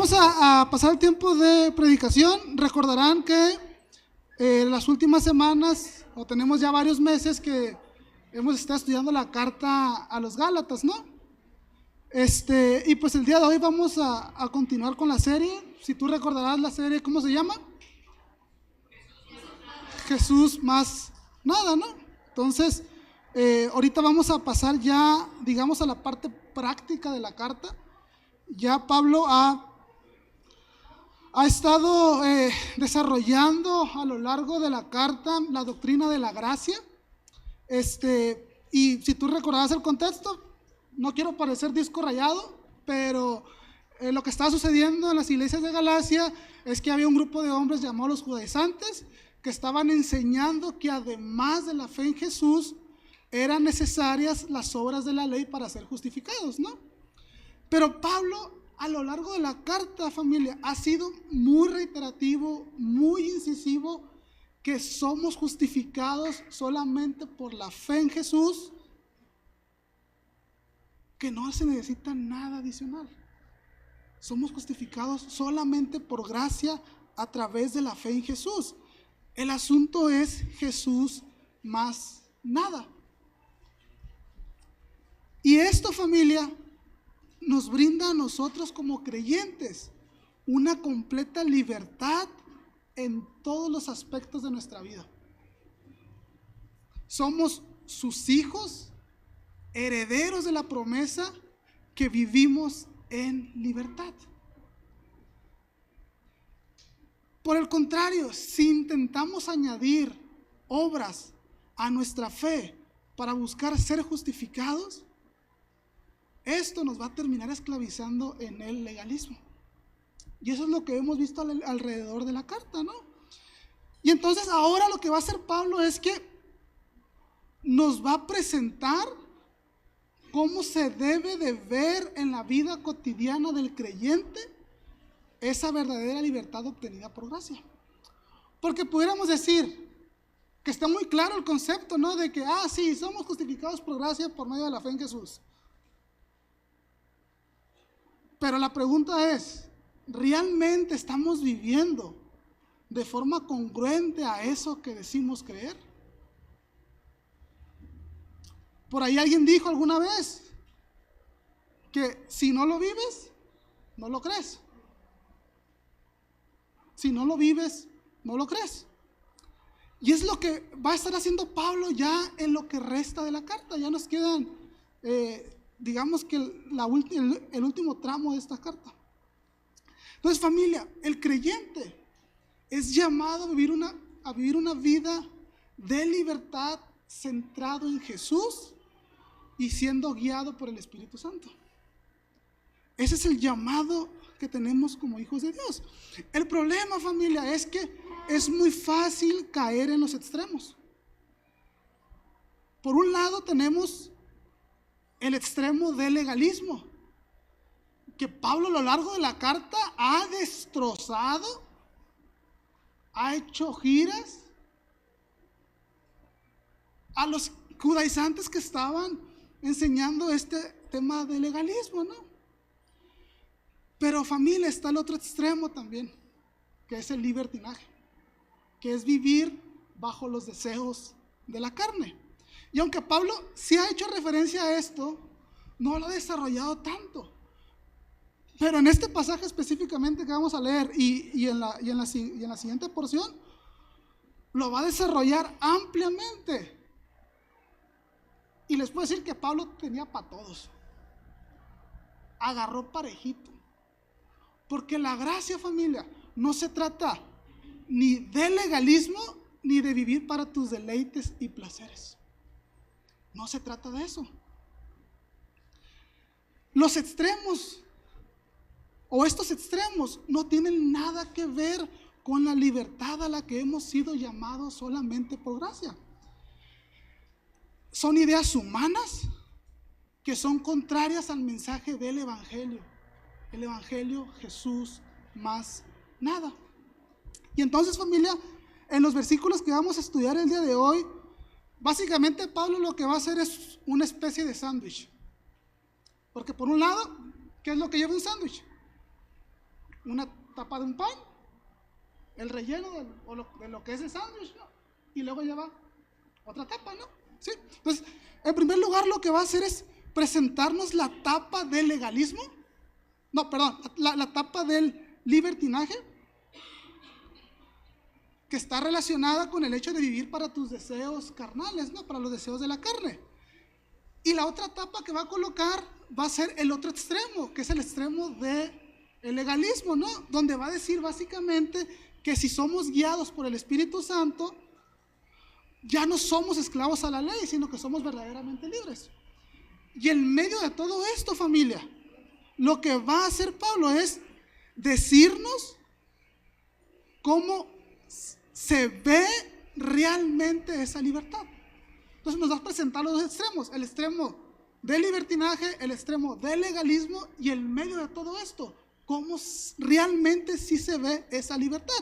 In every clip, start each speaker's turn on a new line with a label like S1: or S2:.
S1: vamos a pasar el tiempo de predicación. Recordarán que las últimas semanas, o tenemos ya varios meses que hemos estado estudiando la carta a los Gálatas, ¿no? Y pues el día de hoy vamos a continuar con la serie. Si tú recordarás la serie, ¿cómo se llama? Jesús más nada, ¿no? Entonces, ahorita vamos a pasar ya, digamos, a la parte práctica de la carta. Ya Pablo ha estado desarrollando a lo largo de la carta la doctrina de la gracia. Y si tú recordarás el contexto, no quiero parecer disco rayado, pero lo que estaba sucediendo en las iglesias de Galacia es que había un grupo de hombres llamados los judaizantes que estaban enseñando que además de la fe en Jesús eran necesarias las obras de la ley para ser justificados, ¿no? Pero Pablo, a lo largo de la carta, familia, ha sido muy reiterativo, muy incisivo, que somos justificados solamente por la fe en Jesús, que no se necesita nada adicional. Somos justificados solamente por gracia a través de la fe en Jesús. El asunto es Jesús más nada. Y esto, familia, nos brinda a nosotros como creyentes una completa libertad en todos los aspectos de nuestra vida. Somos sus hijos, herederos de la promesa, que vivimos en libertad. Por el contrario, si intentamos añadir obras a nuestra fe para buscar ser justificados, esto nos va a terminar esclavizando en el legalismo. Y eso es lo que hemos visto alrededor de la carta, ¿no? Y entonces ahora lo que va a hacer Pablo es que nos va a presentar cómo se debe de ver en la vida cotidiana del creyente esa verdadera libertad obtenida por gracia. Porque pudiéramos decir que está muy claro el concepto, ¿no? De que, sí, somos justificados por gracia por medio de la fe en Jesús. Pero la pregunta es, ¿realmente estamos viviendo de forma congruente a eso que decimos creer? Por ahí alguien dijo alguna vez que si no lo vives, no lo crees. Si no lo vives, no lo crees. Y es lo que va a estar haciendo Pablo ya en lo que resta de la carta. Ya nos quedan, digamos que el último tramo de esta carta. Entonces, familia, el creyente es llamado a vivir una vida de libertad centrado en Jesús y siendo guiado por el Espíritu Santo. Ese es el llamado que tenemos como hijos de Dios. El problema, familia, es que es muy fácil caer en los extremos. Por un lado tenemos el extremo del legalismo, que Pablo a lo largo de la carta ha destrozado, ha hecho giras a los judaizantes que estaban enseñando este tema de legalismo, ¿no? Pero, familia, está el otro extremo también, que es el libertinaje, que es vivir bajo los deseos de la carne. Y aunque Pablo sí ha hecho referencia a esto, no lo ha desarrollado tanto. Pero en este pasaje específicamente que vamos a leer y en la siguiente porción, lo va a desarrollar ampliamente. Y les puedo decir que Pablo tenía para todos. Agarró parejito. Porque la gracia, familia, no se trata ni de legalismo ni de vivir para tus deleites y placeres. No se trata de eso. Los extremos o estos extremos no tienen nada que ver con la libertad a la que hemos sido llamados solamente por gracia. Son ideas humanas que son contrarias al mensaje del Evangelio. El Evangelio, Jesús más nada. Y entonces, familia, en los versículos que vamos a estudiar el día de hoy, básicamente Pablo lo que va a hacer es una especie de sándwich. Porque por un lado, ¿qué es lo que lleva un sándwich? una tapa de un pan, el relleno de lo que es el sándwich, ¿no? Y luego lleva otra tapa, ¿no? ¿Sí? Entonces, en primer lugar, lo que va a hacer es presentarnos la tapa del legalismo, no, perdón, la tapa del libertinaje, que está relacionada con el hecho de vivir para tus deseos carnales, ¿no? Para los deseos de la carne. Y la otra tapa que va a colocar va a ser el otro extremo, que es el extremo del legalismo, ¿no? Donde va a decir básicamente que si somos guiados por el Espíritu Santo, ya no somos esclavos a la ley, sino que somos verdaderamente libres. Y en medio de todo esto, familia, lo que va a hacer Pablo es decirnos cómo se ve realmente esa libertad. Entonces nos va a presentar los dos extremos, el extremo del libertinaje, el extremo del legalismo, y en medio de todo esto, cómo realmente sí se ve esa libertad,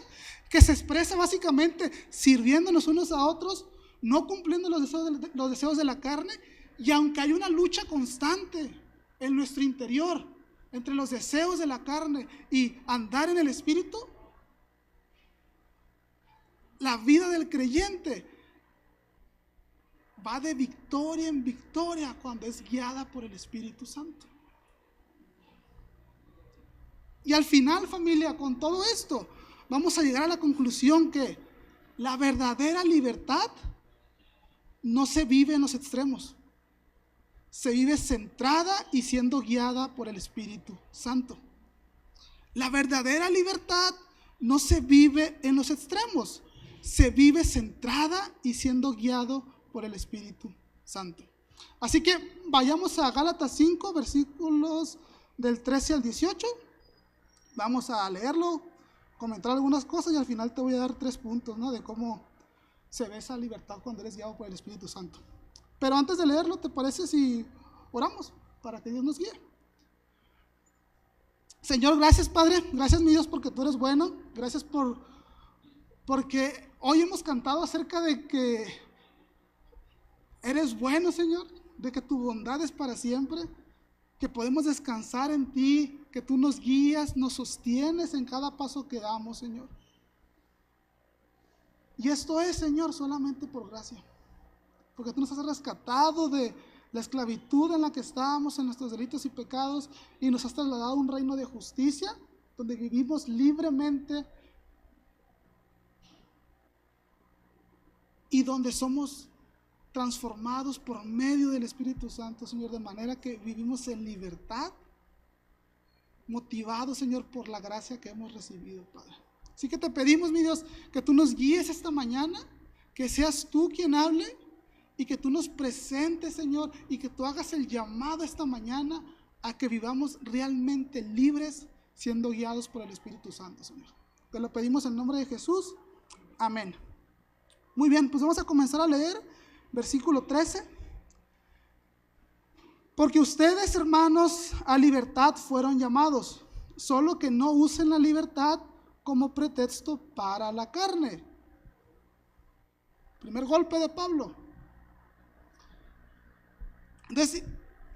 S1: que se expresa básicamente sirviéndonos unos a otros, no cumpliendo los deseos de la carne, y aunque hay una lucha constante en nuestro interior entre los deseos de la carne y andar en el Espíritu, la vida del creyente va de victoria en victoria cuando es guiada por el Espíritu Santo. Y al final, familia, con todo esto, vamos a llegar a la conclusión que la verdadera libertad no se vive en los extremos. Se vive centrada y siendo guiada por el Espíritu Santo. La verdadera libertad no se vive en los extremos. Se vive centrada y siendo guiado por el Espíritu Santo. Así que vayamos a Gálatas 5, versículos del 13 al 18. Vamos a leerlo, comentar algunas cosas y al final te voy a dar 3 puntos, ¿no? De cómo se ve esa libertad cuando eres guiado por el Espíritu Santo. Pero antes de leerlo, ¿te parece si oramos para que Dios nos guíe? Señor, gracias, Padre. Gracias, mi Dios, porque tú eres bueno. Gracias porque hoy hemos cantado acerca de que eres bueno, Señor, de que tu bondad es para siempre, que podemos descansar en ti, que tú nos guías, nos sostienes en cada paso que damos, Señor. Y esto es, Señor, solamente por gracia, porque tú nos has rescatado de la esclavitud en la que estábamos, en nuestros delitos y pecados, y nos has trasladado a un reino de justicia, donde vivimos libremente y donde somos transformados por medio del Espíritu Santo, Señor, de manera que vivimos en libertad, motivados, Señor, por la gracia que hemos recibido, Padre. Así que te pedimos, mi Dios, que tú nos guíes esta mañana, que seas tú quien hable y que tú nos presentes, Señor, y que tú hagas el llamado esta mañana a que vivamos realmente libres, siendo guiados por el Espíritu Santo, Señor. Te lo pedimos en nombre de Jesús. Amén. Muy bien, pues vamos a comenzar a leer versículo 13. Porque ustedes, hermanos, a libertad fueron llamados, solo que no usen la libertad como pretexto para la carne. Primer golpe de Pablo. Entonces,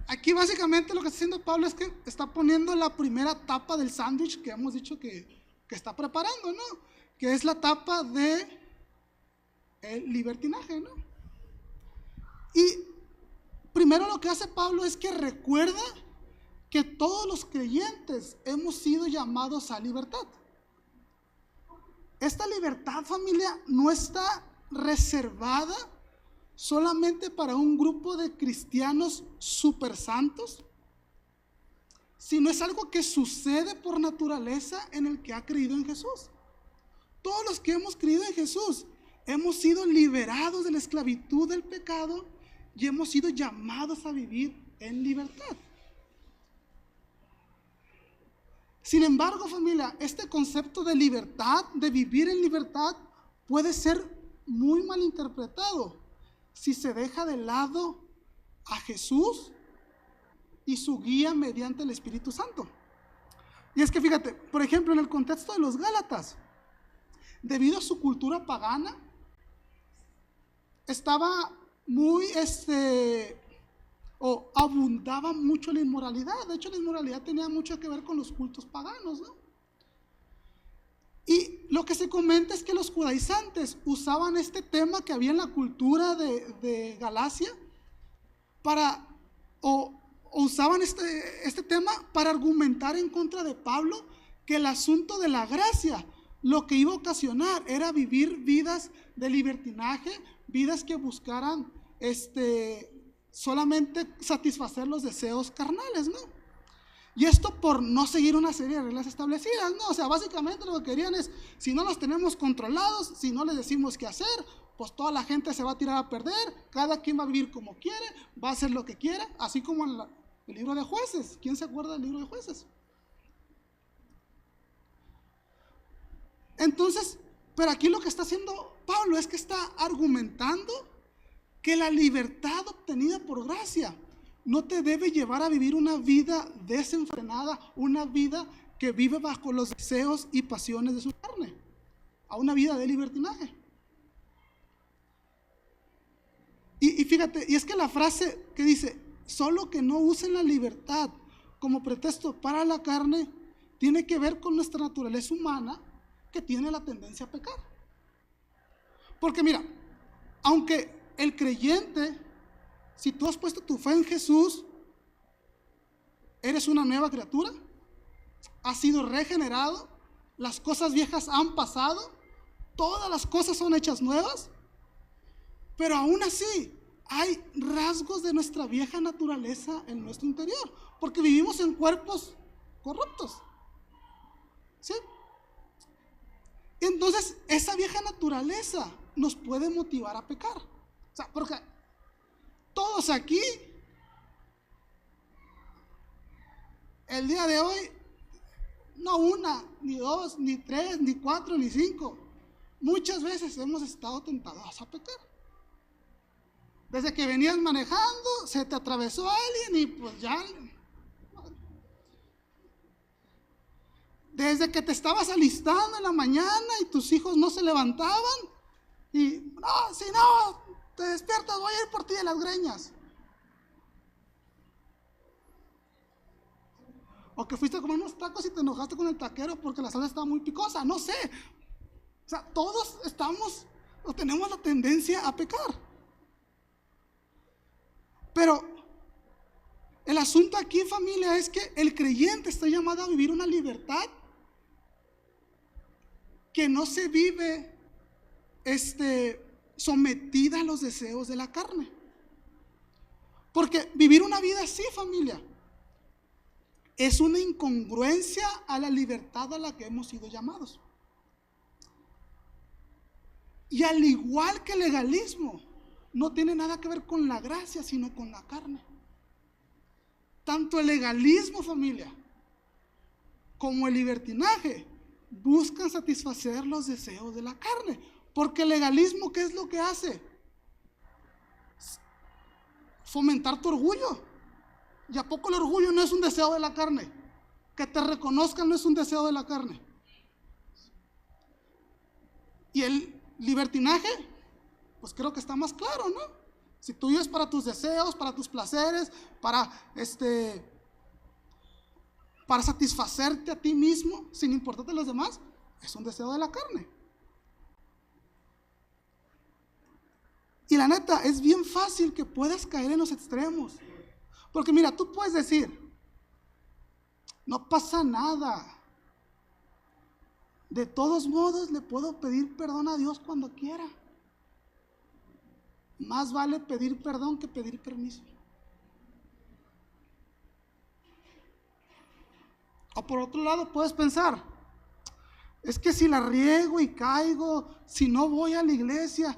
S1: aquí básicamente lo que está haciendo Pablo es que está poniendo la primera tapa del sándwich que hemos dicho que está preparando, ¿no? Que es la tapa de el libertinaje, ¿no? Y primero lo que hace Pablo es que recuerda que todos los creyentes hemos sido llamados a libertad. Esta libertad, familia, no está reservada solamente para un grupo de cristianos super santos, sino es algo que sucede por naturaleza en el que ha creído en Jesús. Todos los que hemos creído en Jesús hemos sido liberados de la esclavitud del pecado y hemos sido llamados a vivir en libertad. Sin embargo, familia, este concepto de libertad, de vivir en libertad, puede ser muy mal interpretado si se deja de lado a Jesús y su guía mediante el Espíritu Santo. Y es que fíjate, por ejemplo, en el contexto de los Gálatas, debido a su cultura pagana, estaba muy, abundaba mucho la inmoralidad. De hecho, la inmoralidad tenía mucho que ver con los cultos paganos, ¿no? Y lo que se comenta es que los judaizantes usaban este tema que había en la cultura de Galacia para, o usaban este tema para argumentar en contra de Pablo, que el asunto de la gracia lo que iba a ocasionar era vivir vidas de libertinaje, vidas que buscaran solamente satisfacer los deseos carnales, ¿no? Y esto por no seguir una serie de reglas establecidas, ¿no? O sea, básicamente lo que querían es, si no los tenemos controlados, si no les decimos qué hacer, pues toda la gente se va a tirar a perder, cada quien va a vivir como quiere, va a hacer lo que quiera, así como en el libro de Jueces. ¿Quién se acuerda del libro de Jueces? Entonces, pero aquí lo que está haciendo Pablo es que está argumentando que la libertad obtenida por gracia no te debe llevar a vivir una vida desenfrenada, una vida que vive bajo los deseos y pasiones de su carne, a una vida de libertinaje. Y fíjate, y es que la frase que dice, solo que no usen la libertad como pretexto para la carne, tiene que ver con nuestra naturaleza humana que tiene la tendencia a pecar. Porque mira, aunque el creyente, si tú has puesto tu fe en Jesús, eres una nueva criatura, has sido regenerado, las cosas viejas han pasado, todas las cosas son hechas nuevas, pero aún así hay rasgos de nuestra vieja naturaleza en nuestro interior, porque vivimos en cuerpos corruptos, ¿sí? Entonces esa vieja naturaleza nos puede motivar a pecar. O sea, porque todos aquí, el día de hoy, no una, ni dos, ni tres, ni cuatro, ni cinco, muchas veces hemos estado tentados a pecar. Desde que venías manejando, se te atravesó alguien y pues ya. Desde que te estabas alistando en la mañana y tus hijos no se levantaban y no, si no te despiertas voy a ir por ti de las greñas. O que fuiste a comer unos tacos y te enojaste con el taquero porque la salsa estaba muy picosa, no sé. O sea, todos estamos o tenemos la tendencia a pecar. Pero el asunto aquí, familia, es que el creyente está llamado a vivir una libertad que no se vive sometida a los deseos de la carne. Porque vivir una vida así, familia, es una incongruencia a la libertad a la que hemos sido llamados. Y al igual que el legalismo, no tiene nada que ver con la gracia, sino con la carne. Tanto el legalismo, familia, como el libertinaje buscan satisfacer los deseos de la carne. Porque el legalismo, ¿qué es lo que hace? Fomentar tu orgullo. ¿Y a poco el orgullo no es un deseo de la carne? Que te reconozcan no es un deseo de la carne. Y el libertinaje, pues creo que está más claro, ¿no? Si tú vives para tus deseos, para tus placeres, para satisfacerte a ti mismo, sin importarte a los demás, es un deseo de la carne. Y la neta, es bien fácil que puedas caer en los extremos. Porque mira, tú puedes decir, no pasa nada. De todos modos, le puedo pedir perdón a Dios cuando quiera. Más vale pedir perdón que pedir permiso. O por otro lado, puedes pensar, es que si la riego y caigo, si no voy a la iglesia,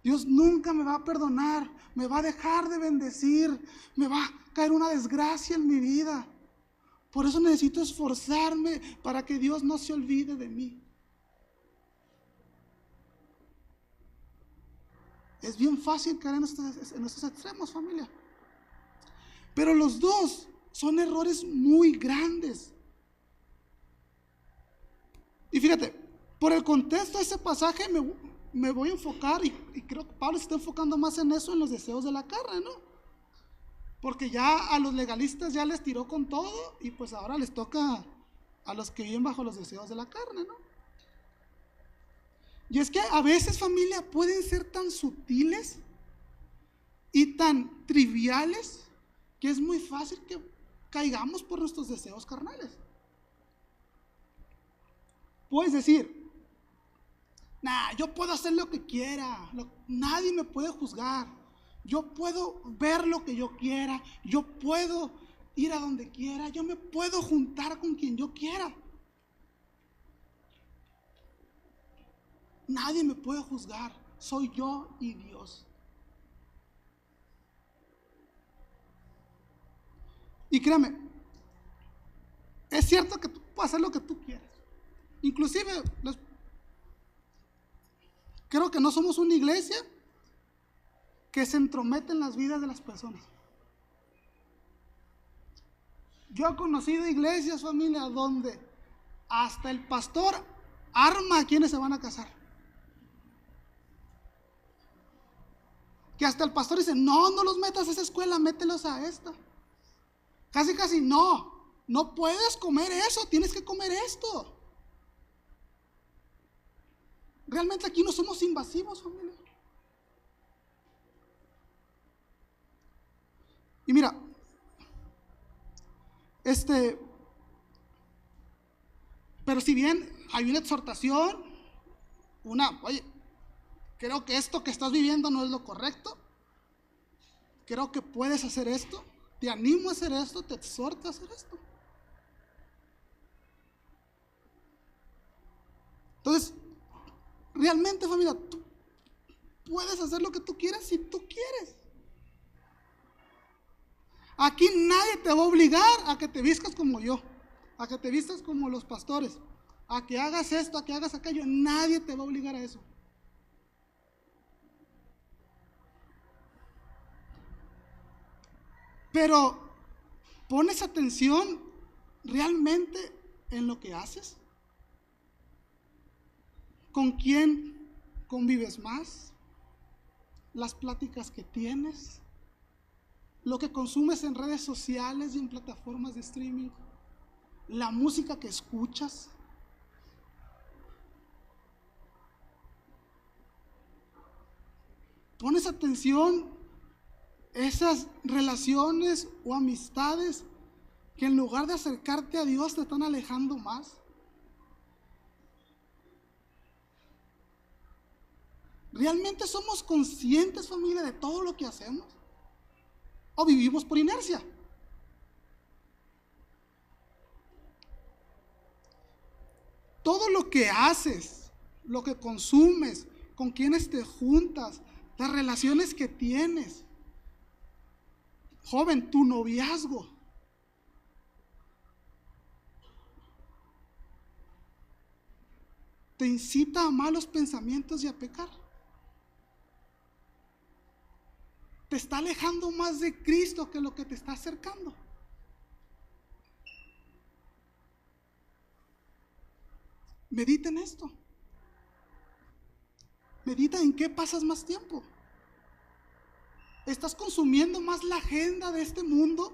S1: Dios nunca me va a perdonar, me va a dejar de bendecir, me va a caer una desgracia en mi vida. Por eso necesito esforzarme para que Dios no se olvide de mí. Es bien fácil caer en estos extremos, familia. Pero los dos son errores muy grandes. Y fíjate, por el contexto de ese pasaje me voy a enfocar, y creo que Pablo se está enfocando más en eso, en los deseos de la carne, ¿no? Porque ya a los legalistas ya les tiró con todo, y pues ahora les toca a los que viven bajo los deseos de la carne, ¿no? Y es que a veces, familia, pueden ser tan sutiles y tan triviales que es muy fácil que caigamos por nuestros deseos carnales. Puedes decir, yo puedo hacer lo que quiera, nadie me puede juzgar, yo puedo ver lo que yo quiera, yo puedo ir a donde quiera, yo me puedo juntar con quien yo quiera. Nadie me puede juzgar, soy yo y Dios. Y créame, es cierto que tú puedes hacer lo que tú quieras. Inclusive, creo que no somos una iglesia que se entromete en las vidas de las personas. Yo he conocido iglesias, familia, donde hasta el pastor arma a quienes se van a casar. Que hasta el pastor dice, no los metas a esa escuela, mételos a esta. Casi, no puedes comer eso, tienes que comer esto. Realmente aquí no somos invasivos, familia. Y mira, pero si bien hay una exhortación, oye, creo que esto que estás viviendo no es lo correcto, creo que puedes hacer esto, te animo a hacer esto, te exhorto a hacer esto. Entonces, realmente, familia, tú puedes hacer lo que tú quieras si tú quieres. Aquí nadie te va a obligar a que te vistas como yo, a que te vistas como los pastores, a que hagas esto, a que hagas aquello. Nadie te va a obligar a eso. Pero, ¿pones atención realmente en lo que haces? ¿Con quién convives más? ¿Las pláticas que tienes? ¿Lo que consumes en redes sociales y en plataformas de streaming? ¿La música que escuchas? ¿Pones atención esas relaciones o amistades que en lugar de acercarte a Dios te están alejando más? ¿Realmente somos conscientes, familia, de todo lo que hacemos? ¿O vivimos por inercia? Todo lo que haces, lo que consumes, con quienes te juntas, las relaciones que tienes. Joven, tu noviazgo. ¿Te incita a malos pensamientos y a pecar? ¿Te está alejando más de Cristo que lo que te está acercando? Medita en esto. Medita en qué pasas más tiempo. ¿Estás consumiendo más la agenda de este mundo?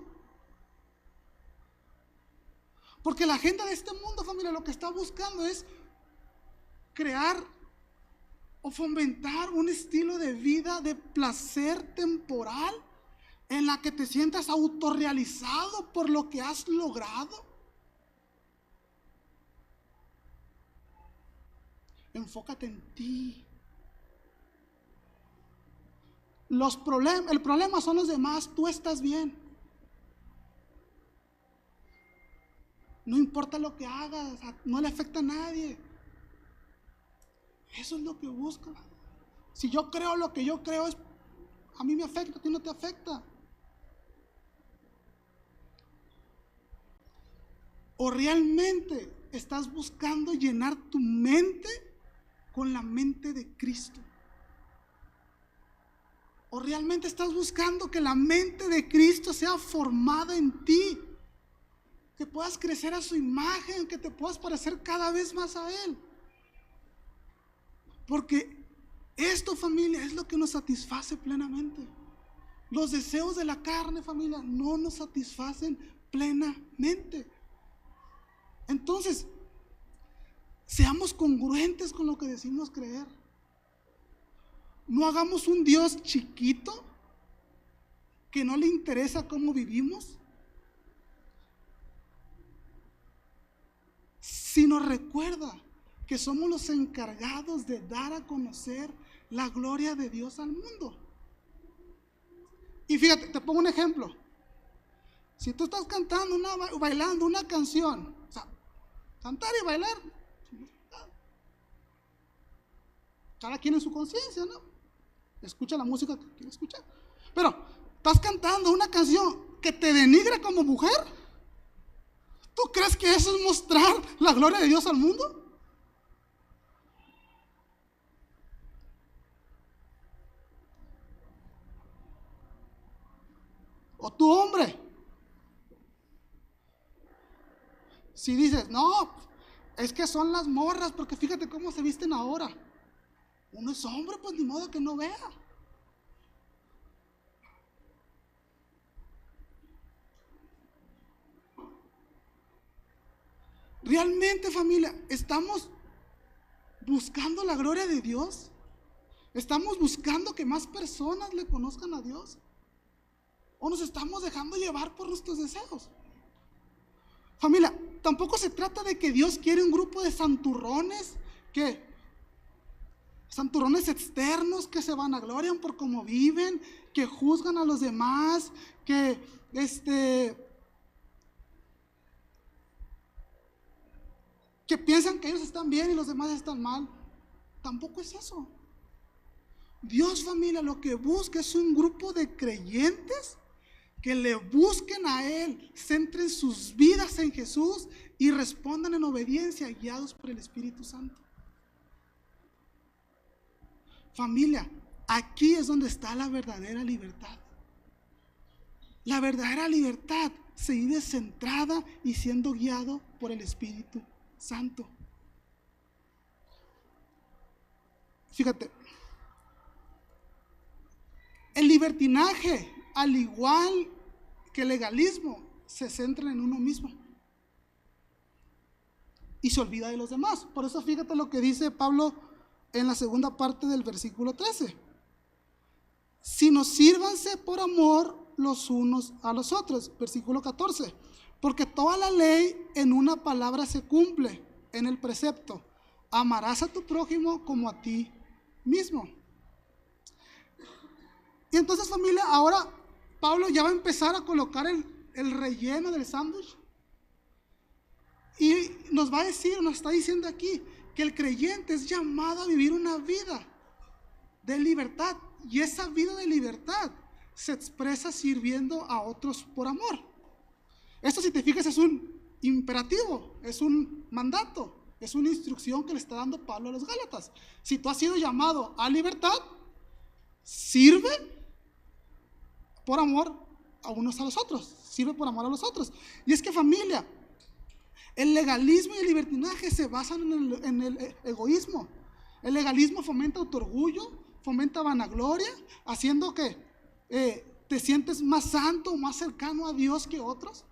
S1: Porque la agenda de este mundo, familia, lo que está buscando es crear o fomentar un estilo de vida de placer temporal en la que te sientas autorrealizado por lo que has logrado. Enfócate en ti. El problema son los demás, tú estás bien. No importa lo que hagas, no le afecta a nadie. Eso es lo que busco. Si yo creo lo que yo creo, a mí me afecta, a ti no te afecta. ¿O realmente estás buscando llenar tu mente con la mente de Cristo? ¿O realmente estás buscando que la mente de Cristo sea formada en ti? Que puedas crecer a su imagen, que te puedas parecer cada vez más a Él. Porque esto, familia, es lo que nos satisface plenamente. Los deseos de la carne, familia, no nos satisfacen plenamente. Entonces, Seamos congruentes con lo que decimos creer. No hagamos un Dios chiquito que no le interesa cómo vivimos, sino recuerda que somos los encargados de dar a conocer la gloria de Dios al mundo. Y fíjate, te pongo un ejemplo. Si tú estás cantando, bailando una canción, o sea, cantar y bailar, cada quien en su conciencia, ¿no? Escucha la música que quiere escuchar. Pero, estás cantando una canción que te denigra como mujer. ¿Tú crees que eso es mostrar la gloria de Dios al mundo? O tú, hombre, si dices, no, es que son las morras, porque fíjate cómo se visten ahora. Uno es hombre, pues ni modo que no vea. Realmente, familia, ¿estamos buscando la gloria de Dios? ¿Estamos buscando que más personas le conozcan a Dios? ¿O nos estamos dejando llevar por nuestros deseos? Familia, tampoco se trata de que Dios quiere un grupo de santurrones, santurrones externos que se vanaglorian por cómo viven, que juzgan a los demás, que piensan que ellos están bien y los demás están mal. Tampoco es eso. Dios, familia, lo que busca es un grupo de creyentes que le busquen a Él, centren sus vidas en Jesús y respondan en obediencia, guiados por el Espíritu Santo. Familia, aquí es donde está la verdadera libertad. La verdadera libertad se vive centrada y siendo guiado por el Espíritu Santo. Fíjate, el libertinaje, al igual que el legalismo, se centra en uno mismo y se olvida de los demás. Por eso fíjate lo que dice Pablo en la segunda parte del versículo 13. Sino sírvanse por amor los unos a los otros. Versículo 14. Porque toda la ley en una palabra se cumple, en el precepto: amarás a tu prójimo como a ti mismo. Y entonces, familia, ahora Pablo ya va a empezar a colocar el relleno del sándwich. Y nos va a decir, nos está diciendo aquí, que el creyente es llamado a vivir una vida de libertad. Y esa vida de libertad se expresa sirviendo a otros por amor. Esto, si te fijas, es un imperativo, es un mandato, es una instrucción que le está dando Pablo a los Gálatas. Si tú has sido llamado a libertad, sirve por amor a unos a los otros, sirve por amor a los otros. Y es que, familia, el legalismo y el libertinaje se basan en el egoísmo. El legalismo fomenta autoorgullo, fomenta vanagloria, haciendo que te sientes más santo, más cercano a Dios que otros.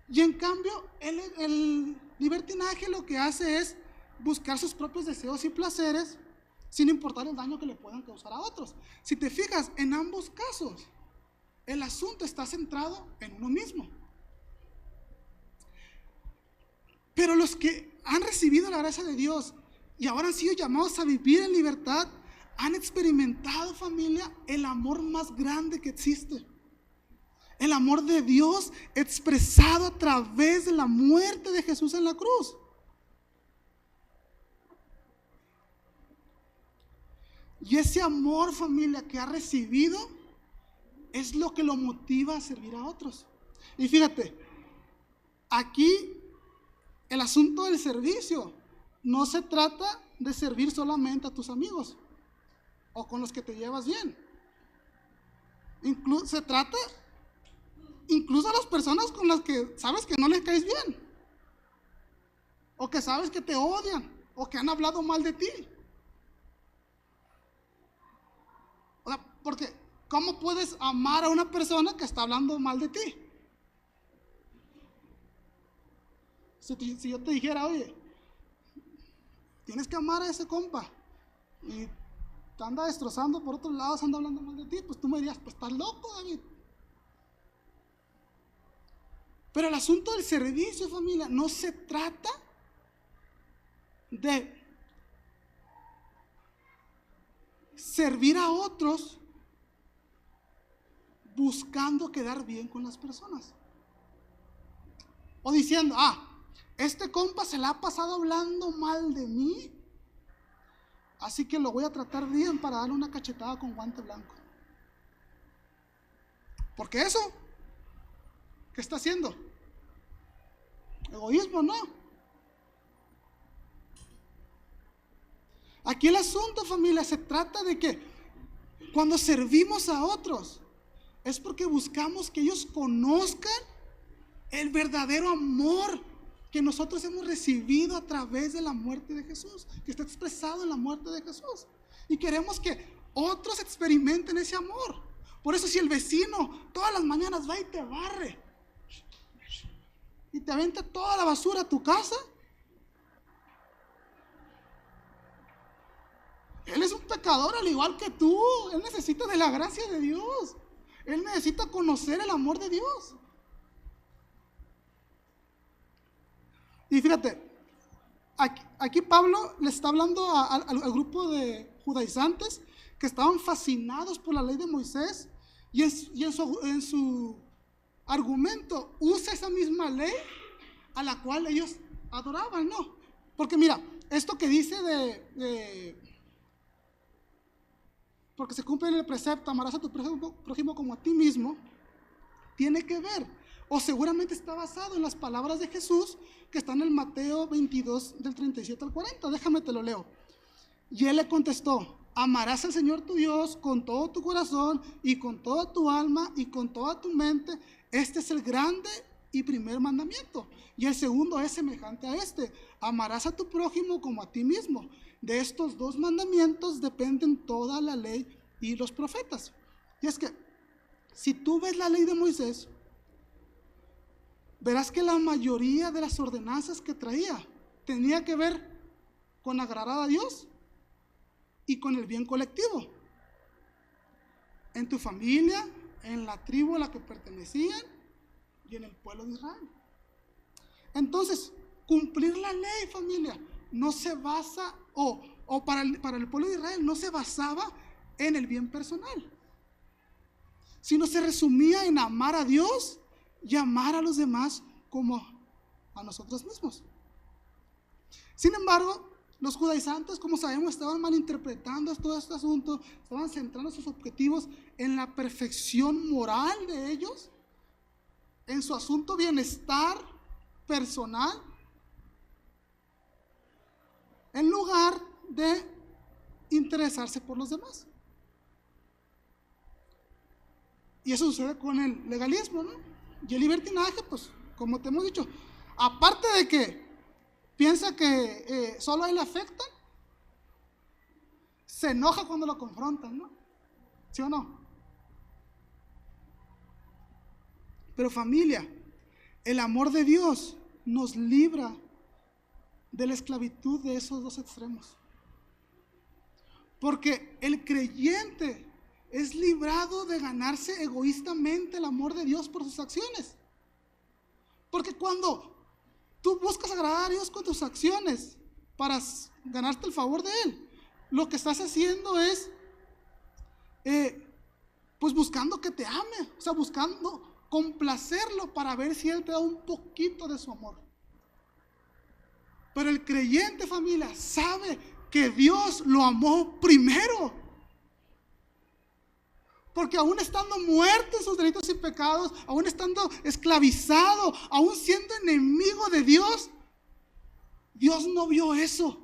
S1: Y en cambio, el libertinaje lo que hace es buscar sus propios deseos y placeres sin importar el daño que le puedan causar a otros. Si te fijas, en ambos casos, el asunto está centrado en uno mismo. Pero los que han recibido la gracia de Dios y ahora han sido llamados a vivir en libertad, han experimentado, familia, el amor más grande que existe. El amor de Dios expresado a través de la muerte de Jesús en la cruz. Y ese amor, familia, que ha recibido es lo que lo motiva a servir a otros. Y fíjate, aquí el asunto del servicio no se trata de servir solamente a tus amigos o con los que te llevas bien. Se trata incluso a las personas con las que sabes que no les caes bien, o que sabes que te odian, o que han hablado mal de ti. O sea, porque ¿cómo puedes amar a una persona que está hablando mal de ti? Si yo te dijera, oye, tienes que amar a ese compa y te anda destrozando por otros lados, anda hablando mal de ti, pues tú me dirías, pues estás loco, David. Pero el asunto del servicio, familia, no se trata de servir a otros buscando quedar bien con las personas. O diciendo, este compa se la ha pasado hablando mal de mí, así que lo voy a tratar bien para darle una cachetada con guante blanco. Porque eso, ¿qué está haciendo? Egoísmo, ¿no? Aquí el asunto, familia, se trata de que cuando servimos a otros, es porque buscamos que ellos conozcan el verdadero amor que nosotros hemos recibido a través de la muerte de Jesús, que está expresado en la muerte de Jesús. Y queremos que otros experimenten ese amor. Por eso si el vecino todas las mañanas va y te barre y te avienta toda la basura a tu casa, él es un pecador al igual que tú. Él necesita de la gracia de Dios. Él necesita conocer el amor de Dios. Y fíjate, aquí Pablo le está hablando al grupo de judaizantes que estaban fascinados por la ley de Moisés, y en su argumento usa esa misma ley a la cual ellos adoraban, ¿no? Porque mira, esto que dice porque se cumple en el precepto, amarás a tu prójimo como a ti mismo, tiene que ver, o seguramente está basado en las palabras de Jesús que están en Mateo 22 del 37 al 40. Déjame te lo leo. Y él le contestó, amarás al Señor tu Dios con todo tu corazón y con toda tu alma y con toda tu mente. Este es el grande y primer mandamiento. Y el segundo es semejante a este, amarás a tu prójimo como a ti mismo. De estos dos mandamientos dependen toda la ley y los profetas. Y es que si tú ves la ley de Moisés, verás que la mayoría de las ordenanzas que traía tenía que ver con agradar a Dios y con el bien colectivo. En tu familia, en la tribu a la que pertenecían y en el pueblo de Israel. Entonces, cumplir la ley, familia, no se basa, o para el pueblo de Israel no se basaba en el bien personal, sino se resumía en amar a Dios y amar a los demás como a nosotros mismos. Sin embargo, los judaizantes, como sabemos, estaban malinterpretando todo este asunto, estaban centrando sus objetivos en la perfección moral de ellos, en su asunto bienestar personal, en lugar de interesarse por los demás. Y eso sucede con el legalismo, ¿no? Y el libertinaje, pues, como te hemos dicho, aparte de que piensa que solo a él le afectan, se enoja cuando lo confrontan, ¿no? ¿Sí o no? Pero familia, el amor de Dios nos libra de la esclavitud de esos dos extremos. Porque el creyente es librado de ganarse egoístamente el amor de Dios por sus acciones. Porque cuando tú buscas agradar a Dios con tus acciones para ganarte el favor de Él, lo que estás haciendo es pues buscando que te ame, o sea, buscando complacerlo para ver si Él te da un poquito de su amor. Pero el creyente, familia, sabe que Dios lo amó primero. Porque aún estando muerto en sus delitos y pecados, aún estando esclavizado, aún siendo enemigo de Dios, Dios no vio eso,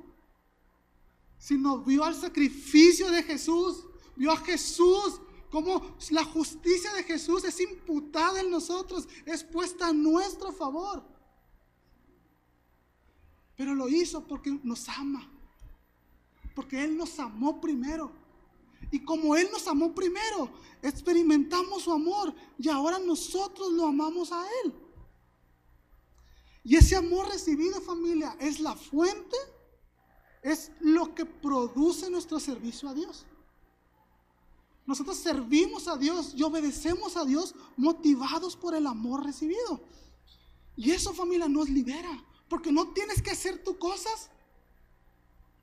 S1: sino vio al sacrificio de Jesús, vio a Jesús, como la justicia de Jesús es imputada en nosotros, es puesta a nuestro favor. Pero lo hizo porque nos ama, porque Él nos amó primero. Y como Él nos amó primero, experimentamos su amor y ahora nosotros lo amamos a Él. Y ese amor recibido, familia, es la fuente es lo que produce nuestro servicio a Dios. Nosotros servimos a Dios y obedecemos a Dios motivados por el amor recibido. Y eso, familia, nos libera, porque no tienes que hacer tus cosas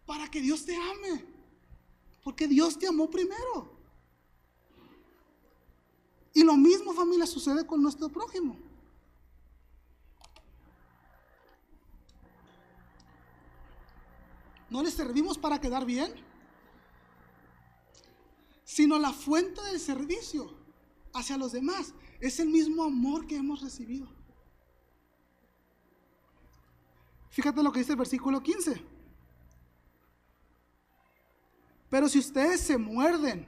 S1: para que Dios te ame, porque Dios te amó primero. Y lo mismo, familia, sucede con nuestro prójimo. No le servimos para quedar bien, sino la fuente del servicio hacia los demás es el mismo amor que hemos recibido. Fíjate lo que dice el versículo 15. Pero si ustedes se muerden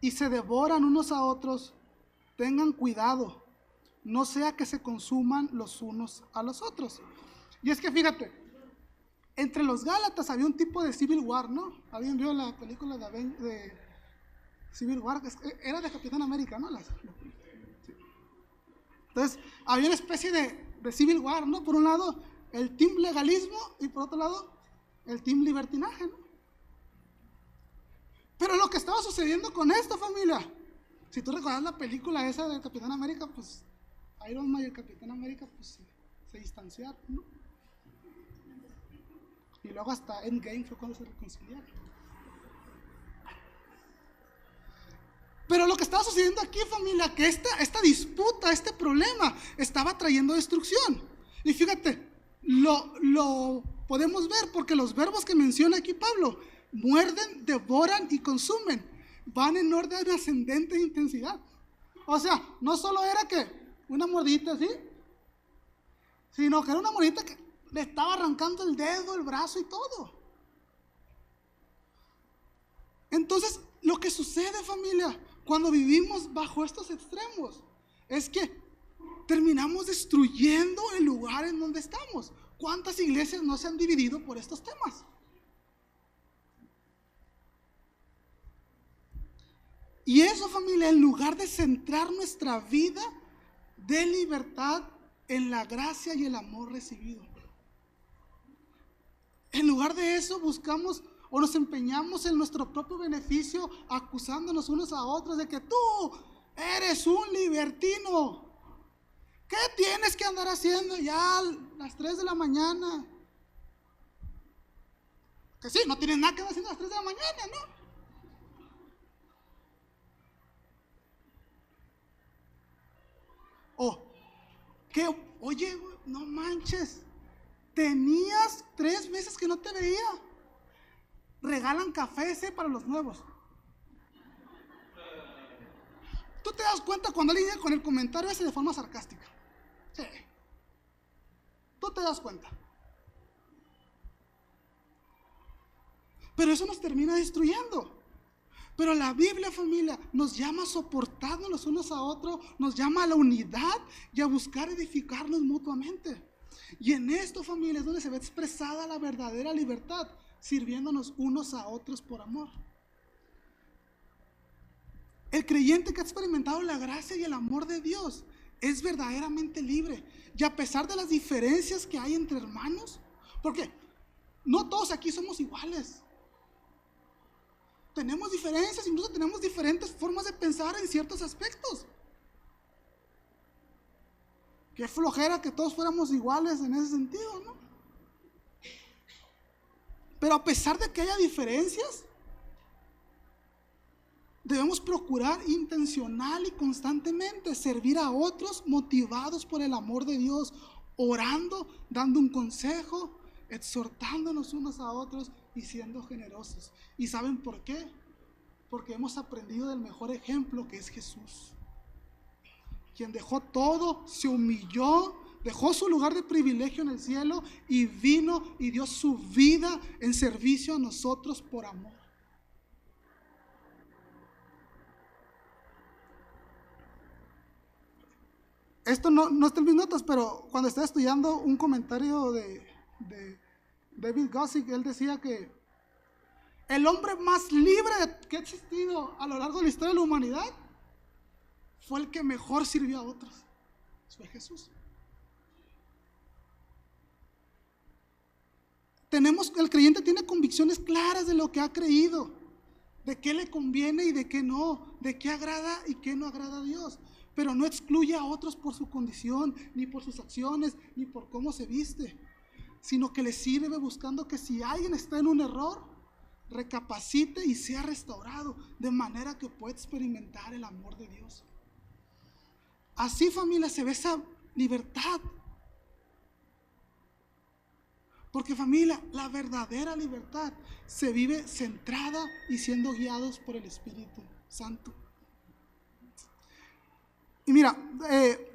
S1: y se devoran unos a otros, tengan cuidado, no sea que se consuman los unos a los otros. Y es que fíjate, entre los Gálatas había un tipo de Civil War, ¿no? ¿Alguien vio la película de Civil War? Era de Capitán América, ¿no? Entonces, había una especie de Civil War, ¿no? Por un lado, el team legalismo y por otro lado, el team libertinaje, ¿no? Pero lo que estaba sucediendo con esta familia, si tú recuerdas la película esa de Capitán América, pues Iron Man y el Capitán América pues se distanciaron, ¿no? Y luego hasta Endgame fue cuando se reconciliaron. Pero lo que estaba sucediendo aquí, familia, que esta disputa, este problema, estaba trayendo destrucción. Y fíjate, lo podemos ver porque los verbos que menciona aquí Pablo, muerden, devoran y consumen, van en orden ascendente de intensidad. O sea, no solo era que una mordidita así, sino que era una mordidita que le estaba arrancando el dedo, el brazo y todo. Entonces, lo que sucede, familia, cuando vivimos bajo estos extremos, es que terminamos destruyendo el lugar en donde estamos. ¿Cuántas iglesias no se han dividido por estos temas? Y eso, familia, en lugar de centrar nuestra vida de libertad en la gracia y el amor recibido, en lugar de eso buscamos o nos empeñamos en nuestro propio beneficio, acusándonos unos a otros de que tú eres un libertino. ¿Qué tienes que andar haciendo ya a las 3 de la mañana? Que sí, no tienes nada que andar haciendo a las 3 de la mañana, ¿no? Oye, no manches, tenías 3 meses que no te veía. Regalan café ese para los nuevos. Tú te das cuenta cuando alguien viene con el comentario ese de forma sarcástica. Sí. Tú te das cuenta. Pero eso nos termina destruyendo. Pero la Biblia, familia, nos llama a soportarnos los unos a otros, nos llama a la unidad y a buscar edificarnos mutuamente. Y en esto, familia, es donde se ve expresada la verdadera libertad, sirviéndonos unos a otros por amor. El creyente que ha experimentado la gracia y el amor de Dios es verdaderamente libre. Y a pesar de las diferencias que hay entre hermanos, porque no todos aquí somos iguales. Tenemos diferencias, incluso tenemos diferentes formas de pensar en ciertos aspectos. Qué flojera que todos fuéramos iguales en ese sentido, ¿no? Pero a pesar de que haya diferencias, debemos procurar intencional y constantemente servir a otros motivados por el amor de Dios, orando, dando un consejo, exhortándonos unos a otros y siendo generosos. ¿Y saben por qué? Porque hemos aprendido del mejor ejemplo, que es Jesús, quien dejó todo, se humilló, dejó su lugar de privilegio en el cielo y vino y dio su vida en servicio a nosotros por amor. Esto no está en mis notas, pero cuando estaba estudiando un comentario de David Guzik, él decía que el hombre más libre que ha existido a lo largo de la historia de la humanidad fue el que mejor sirvió a otros. Fue Jesús. el creyente tiene convicciones claras de lo que ha creído, de qué le conviene y de qué no, de qué agrada y qué no agrada a Dios, pero no excluye a otros por su condición, ni por sus acciones, ni por cómo se viste, sino que le sirve buscando que si alguien está en un error, recapacite y sea restaurado, de manera que pueda experimentar el amor de Dios. Así, familia, se ve esa libertad. Porque, familia, la verdadera libertad se vive centrada y siendo guiados por el Espíritu Santo. Y mira,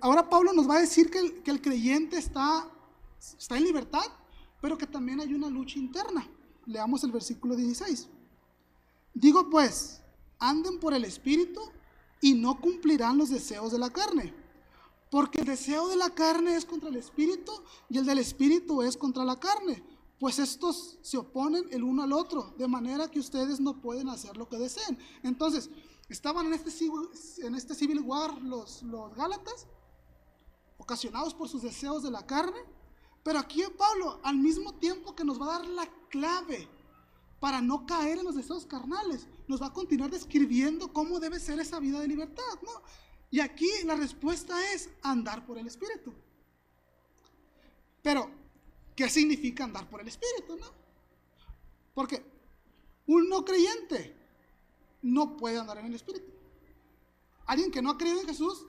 S1: ahora Pablo nos va a decir que el creyente está en libertad, pero que también hay una lucha interna. Leamos el versículo 16. Digo pues, anden por el Espíritu y no cumplirán los deseos de la carne. Porque el deseo de la carne es contra el Espíritu y el del Espíritu es contra la carne. Pues estos se oponen el uno al otro, de manera que ustedes no pueden hacer lo que deseen. Entonces, estaban en este civil war los Gálatas, ocasionados por sus deseos de la carne. Pero aquí Pablo, al mismo tiempo que nos va a dar la clave para no caer en los deseos carnales, nos va a continuar describiendo cómo debe ser esa vida de libertad, ¿no? Y aquí la respuesta es andar por el Espíritu. Pero, ¿qué significa andar por el Espíritu, no? Porque un no creyente no puede andar en el Espíritu. Alguien que no ha creído en Jesús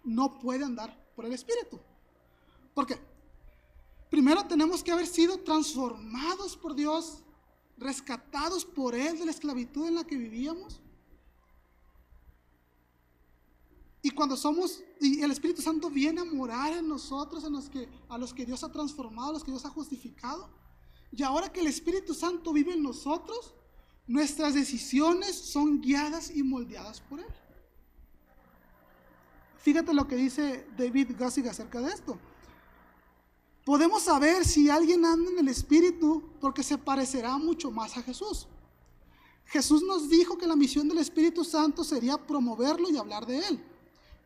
S1: no puede andar por el Espíritu. Porque primero tenemos que haber sido transformados por Dios, rescatados por Él de la esclavitud en la que vivíamos. Y cuando y el Espíritu Santo viene a morar en nosotros, a los que Dios ha transformado, a los que Dios ha justificado. Y ahora que el Espíritu Santo vive en nosotros, nuestras decisiones son guiadas y moldeadas por Él. Fíjate lo que dice David Gussig acerca de esto. Podemos saber si alguien anda en el Espíritu porque se parecerá mucho más a Jesús. Jesús nos dijo que la misión del Espíritu Santo sería promoverlo y hablar de Él.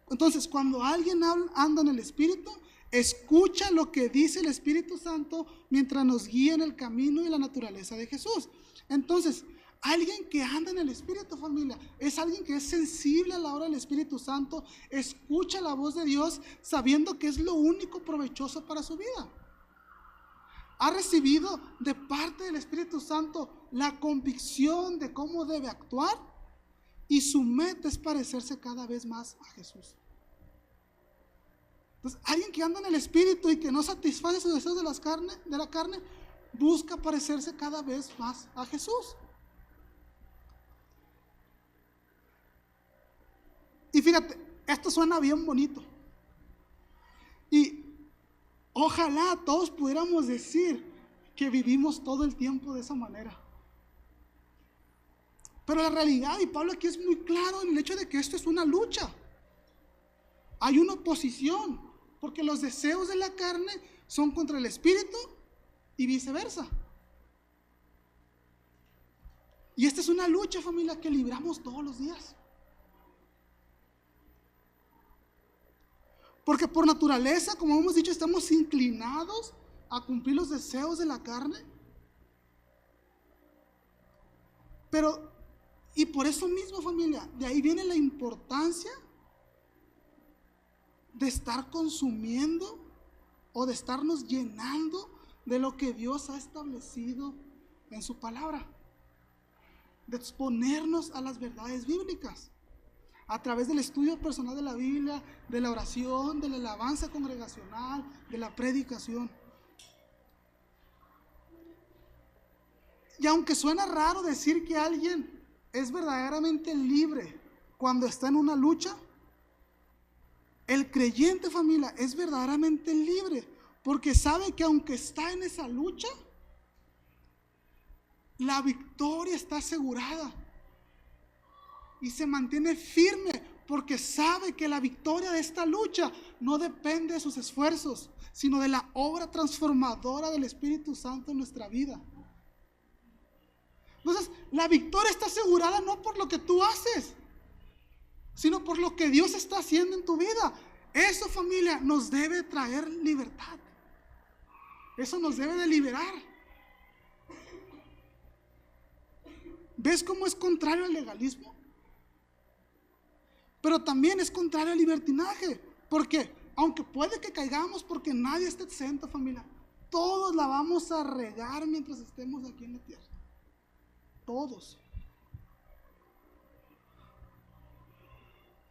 S1: Entonces, cuando alguien anda en el Espíritu, escucha lo que dice el Espíritu Santo mientras nos guía en el camino y la naturaleza de Jesús. Entonces, alguien que anda en el Espíritu, familia, es alguien que es sensible a la obra del Espíritu Santo, escucha la voz de Dios sabiendo que es lo único provechoso para su vida. Ha recibido de parte del Espíritu Santo la convicción de cómo debe actuar. Y su meta es parecerse cada vez más a Jesús. Entonces, alguien que anda en el Espíritu y que no satisface sus deseos de la carne, busca parecerse cada vez más a Jesús. Y fíjate, esto suena bien bonito. Y ojalá todos pudiéramos decir que vivimos todo el tiempo de esa manera. Pero la realidad, y Pablo aquí es muy claro en el hecho de que esto es una lucha. Hay una oposición, porque los deseos de la carne son contra el Espíritu y viceversa. Y esta es una lucha, familia, que libramos todos los días. Porque por naturaleza, como hemos dicho, estamos inclinados a cumplir los deseos de la carne. Y por eso mismo, familia, de ahí viene la importancia de estar consumiendo o de estarnos llenando de lo que Dios ha establecido en su palabra. De exponernos a las verdades bíblicas a través del estudio personal de la Biblia, de la oración, de la alabanza congregacional, de la predicación. Y aunque suena raro decir que alguien es verdaderamente libre cuando está en una lucha, el creyente, familia, es verdaderamente libre porque sabe que aunque está en esa lucha, la victoria está asegurada y se mantiene firme porque sabe que la victoria de esta lucha no depende de sus esfuerzos, sino de la obra transformadora del Espíritu Santo en nuestra vida. Entonces, la victoria está asegurada no por lo que tú haces, sino por lo que Dios está haciendo en tu vida. Eso, familia, nos debe traer libertad. Eso nos debe de liberar. ¿Ves cómo es contrario al legalismo? Pero también es contrario al libertinaje. Porque aunque puede que caigamos, porque nadie está exento, familia, todos la vamos a regar mientras estemos aquí en la tierra. Todos.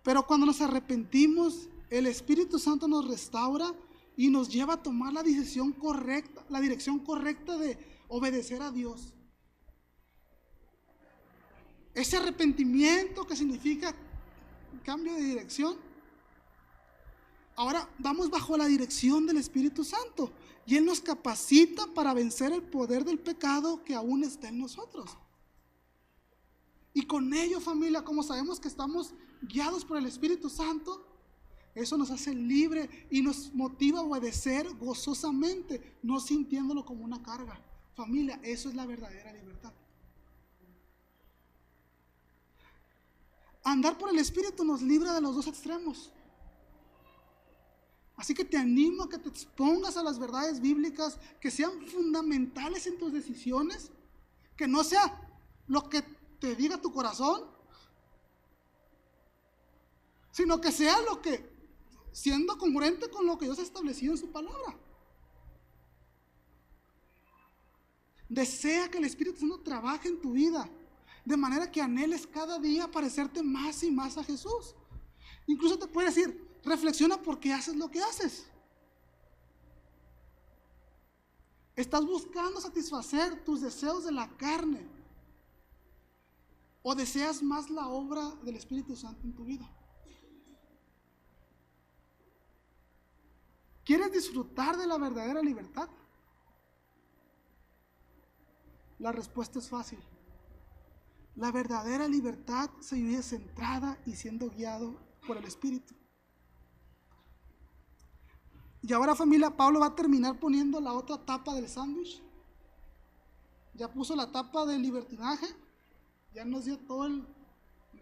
S1: Pero cuando nos arrepentimos, el Espíritu Santo nos restaura y nos lleva a tomar la dirección correcta de obedecer a Dios. Ese arrepentimiento que significa cambio de dirección, ahora vamos bajo la dirección del Espíritu Santo y Él nos capacita para vencer el poder del pecado que aún está en nosotros. Y con ello, familia, como sabemos que estamos guiados por el Espíritu Santo, eso nos hace libre y nos motiva a obedecer gozosamente, no sintiéndolo como una carga. Familia, eso es la verdadera libertad. Andar por el Espíritu nos libra de los dos extremos. Así que te animo a que te expongas a las verdades bíblicas, que sean fundamentales en tus decisiones, que no sea lo que te diga tu corazón, sino que sea lo que, siendo congruente con lo que Dios ha establecido en su palabra. Desea que el Espíritu Santo trabaje en tu vida, de manera que anheles cada día parecerte más y más a Jesús. Incluso te puede decir, reflexiona por qué haces lo que haces. ¿Estás buscando satisfacer tus deseos de la carne? ¿O deseas más la obra del Espíritu Santo en tu vida? ¿Quieres disfrutar de la verdadera libertad? La respuesta es fácil. La verdadera libertad se vive centrada y siendo guiado por el Espíritu. Y ahora, familia, Pablo va a terminar poniendo la otra tapa del sándwich. Ya puso la tapa del libertinaje, ya nos dio todo el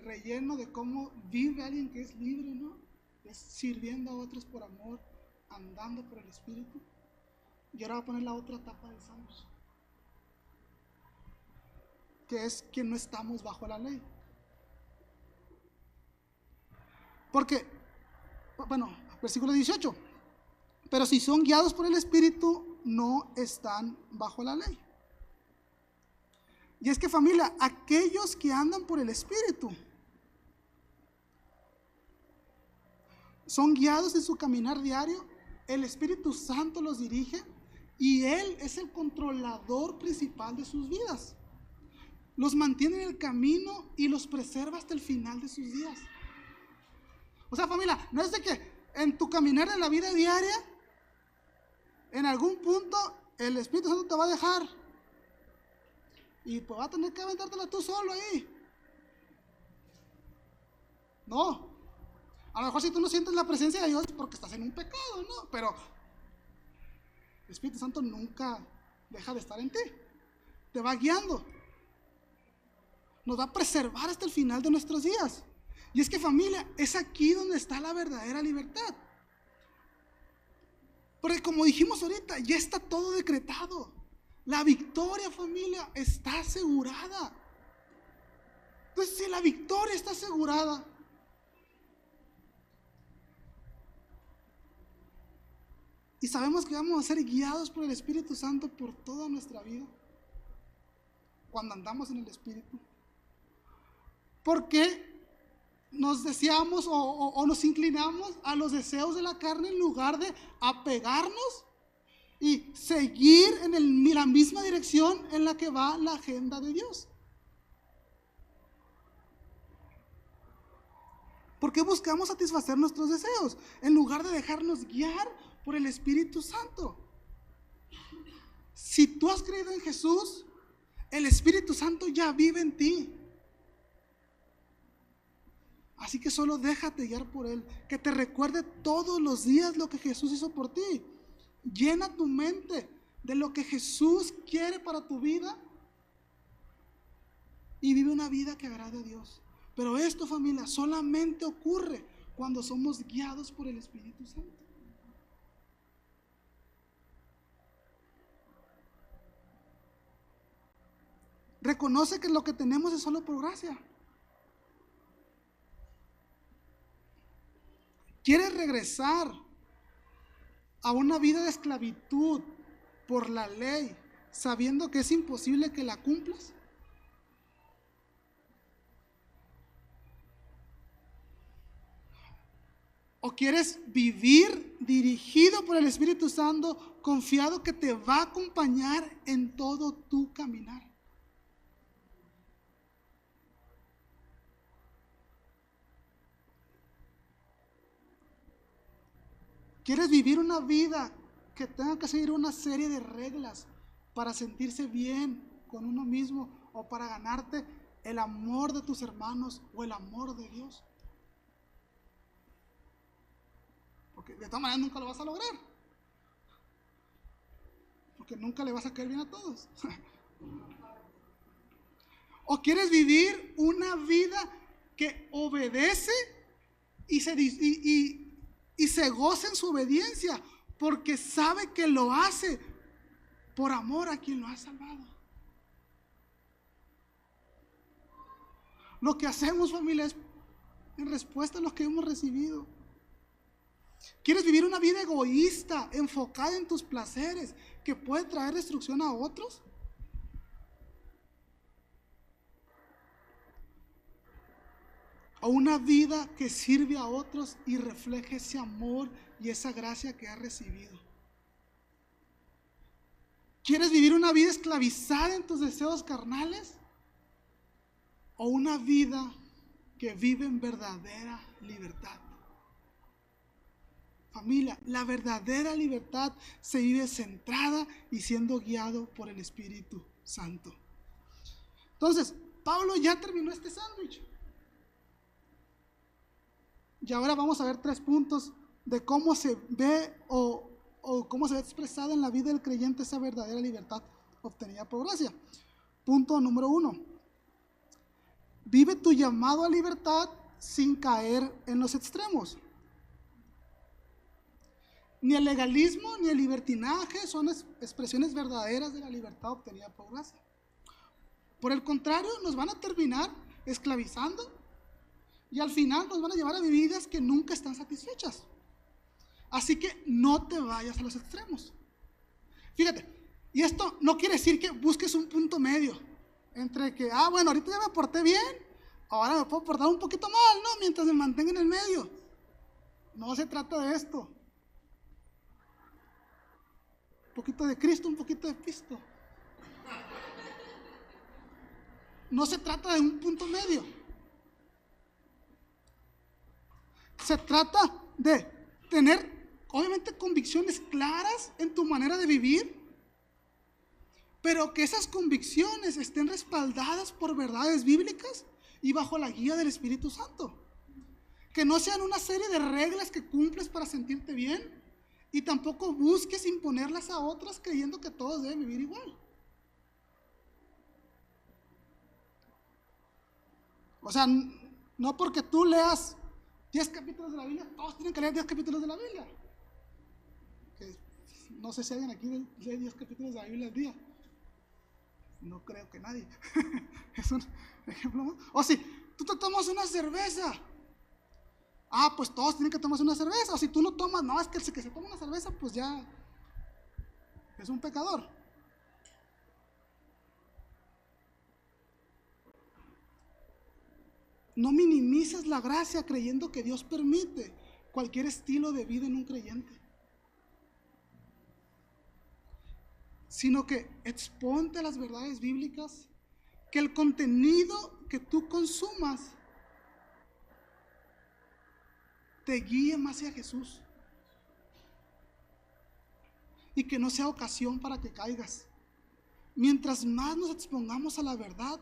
S1: relleno de cómo vive alguien que es libre, ¿no? Es sirviendo a otros por amor, andando por el Espíritu. Y ahora va a poner la otra tapa del sándwich, que es que no estamos bajo la ley. Porque, bueno, versículo 18, pero si son guiados por el Espíritu, no están bajo la ley. Y es que, familia, aquellos que andan por el Espíritu son guiados en su caminar diario, el Espíritu Santo los dirige y Él es el controlador principal de sus vidas. Los mantiene en el camino y los preserva hasta el final de sus días. O sea, familia, no es de que en tu caminar en la vida diaria, en algún punto, el Espíritu Santo te va a dejar y pues va a tener que aventártela tú solo ahí. No. A lo mejor si tú no sientes la presencia de Dios es porque estás en un pecado, ¿no? Pero el Espíritu Santo nunca deja de estar en ti. Te va guiando. Nos va a preservar hasta el final de nuestros días. Y es que, familia, es aquí donde está la verdadera libertad. Porque como dijimos ahorita, ya está todo decretado. La victoria, familia, está asegurada. Entonces, si la victoria está asegurada, y sabemos que vamos a ser guiados por el Espíritu Santo por toda nuestra vida, cuando andamos en el Espíritu, ¿por qué nos deseamos o nos inclinamos a los deseos de la carne en lugar de apegarnos y seguir en la misma dirección en la que va la agenda de Dios? ¿Por qué buscamos satisfacer nuestros deseos en lugar de dejarnos guiar por el Espíritu Santo? Si tú has creído en Jesús, el Espíritu Santo ya vive en ti. Así que solo déjate guiar por Él, que te recuerde todos los días lo que Jesús hizo por ti. Llena tu mente de lo que Jesús quiere para tu vida y vive una vida que agrade a Dios. Pero esto, familia, solamente ocurre cuando somos guiados por el Espíritu Santo. reconoce que lo que tenemos es solo por gracia. ¿Quieres regresar a una vida de esclavitud por la ley, sabiendo que es imposible que la cumplas? ¿O quieres vivir dirigido por el Espíritu Santo, confiado que te va a acompañar en todo tu caminar? ¿Quieres vivir una vida que tenga que seguir una serie de reglas para sentirse bien con uno mismo o para ganarte el amor de tus hermanos o el amor de Dios? Porque de todas maneras nunca lo vas a lograr. Porque nunca le vas a caer bien a todos. ¿O quieres vivir una vida que obedece y se goza en su obediencia porque sabe que lo hace por amor a quien lo ha salvado? Lo que hacemos, familia, es en respuesta a lo que hemos recibido. ¿Quieres vivir una vida egoísta, enfocada en tus placeres, que puede traer destrucción a otros? ¿O una vida que sirve a otros y refleje ese amor y esa gracia que has recibido? ¿Quieres vivir una vida esclavizada en tus deseos carnales? ¿O una vida que vive en verdadera libertad? Familia, la verdadera libertad se vive centrada y siendo guiado por el Espíritu Santo. Entonces, Pablo ya terminó este sándwich. Y ahora vamos a ver 3 puntos de cómo se ve o cómo se ve expresada en la vida del creyente esa verdadera libertad obtenida por gracia. Punto número 1. Vive tu llamado a libertad sin caer en los extremos. Ni el legalismo ni el libertinaje son expresiones verdaderas de la libertad obtenida por gracia. Por el contrario, nos van a terminar esclavizando y al final nos van a llevar a vidas que nunca están satisfechas. Así que no te vayas a los extremos. Fíjate, y esto no quiere decir que busques un punto medio entre que, bueno, ahorita ya me porté bien, ahora me puedo portar un poquito mal, ¿no? Mientras me mantenga en el medio. No se trata de esto. Un poquito de Cristo, un poquito de Cristo. No se trata de un punto medio. Se trata de tener, obviamente, convicciones claras en tu manera de vivir, pero que esas convicciones estén respaldadas por verdades bíblicas y bajo la guía del Espíritu Santo. Que no sean una serie de reglas que cumples para sentirte bien, y tampoco busques imponerlas a otras creyendo que todos deben vivir igual. O sea, no porque tú leas 10 capítulos de la Biblia, todos tienen que leer 10 capítulos de la Biblia. Que no sé si alguien aquí lee 10 capítulos de la Biblia al día. No creo que nadie. Es un ejemplo más. O si tú te tomas una cerveza, pues todos tienen que tomarse una cerveza. O si tú no tomas, no, es que el que se toma una cerveza, pues ya es un pecador. No minimices la gracia creyendo que Dios permite cualquier estilo de vida en un creyente, sino que exponte a las verdades bíblicas, que el contenido que tú consumas te guíe más hacia Jesús y que no sea ocasión para que caigas. Mientras más nos expongamos a la verdad,